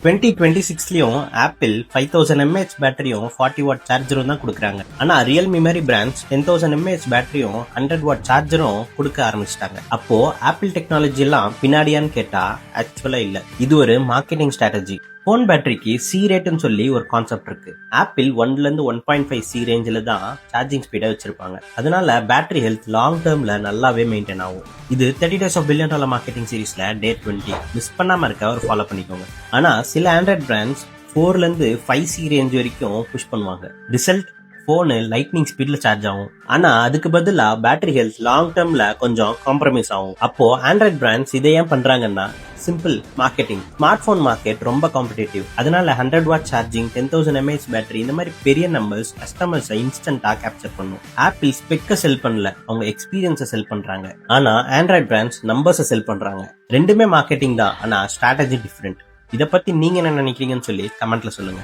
2026லயும் apple 5000 mAh பேட்டரியும் 40 what சார்ஜரும் தான் கொடுக்குறாங்க. ஆனா ரியல்மி மாதிரி பிராண்ட்ஸ் 10000 mAh பேட்டரியும் 100 வாட் சார்ஜரும் கொடுக்க ஆரம்பிச்சிட்டாங்க. அப்போ ஆப்பிள் டெக்னாலஜி எல்லாம் பின்னாடியான்னு கேட்டா ஆக்சுவலா இல்ல. இது ஒரு மார்க்கெட்டிங் ஸ்ட்ராட்டஜி. போன் பேட்டரிக்கு சி ரேட்னு சொல்லி ஒரு கான்செப்ட் இருக்கு. ஆப்பிள் 1ல இருந்து 1.5 சி ரேஞ்சில தான் சார்ஜிங் ஸ்பீடை வச்சிருப்பாங்க. அதனால பேட்டரி ஹெல்த் லாங் டேர்ம்ல நல்லாவே மெயின்டைன் ஆகும். இது 30 days of billion dollar marketing சீரீஸ்ல டே 20 மிஸ் பண்ணாம இருக்க ஒரு ஃபாலோ பண்ணிக்கோங்க. ஆனா சில ஆண்ட்ராய்ட் பிராண்ட்ஸ் 4ல இருந்து 5 சி ரேஞ்ச் வரைக்கும் புஷ் பண்ணுவாங்க. ரிசல்ட் போனு லைட்னிங் ஸ்பீட்ல சார்ஜ் ஆகும். ஆனா அதுக்கு பதிலா பேட்டரி ஹெல்த் லாங் டேர்ம்ல கொஞ்சம் காம்ப்ரமைஸ் ஆகும். அப்போ ஆண்ட்ராய்ட் பிராண்ட்ஸ் இதை ஏன் பண்றாங்கன்னா simple marketing. Smart phone market ரொம்ப காம்படிட்டிவ். அதனால 100 வாட் சார்ஜிங், 10000 mAh பேட்டரி இந்த மாதிரி பெரிய நம்பர்ஸ் கஸ்டமர்ஸ் இன்ஸ்டன்டா கேப்சர் பண்ணும். ஆப்பிள் ஸ்பெக்க செல் பண்ணல, அவங்க எக்ஸ்பீரியன்ஸை செல் பண்றாங்க. ஆனா ஆண்ட்ராய்ட் பிராண்ட்ஸ் நம்பர்ஸை செல் பண்றாங்க. ரெண்டுமே மார்க்கெட்டிங் தான், ஆனா ஸ்ட்ராட்டஜி டிஃபரெண்ட். இதை பத்தி நீங்க என்ன நினைக்கிறீங்கன்னு சொல்லி கமெண்ட்ல சொல்லுங்க.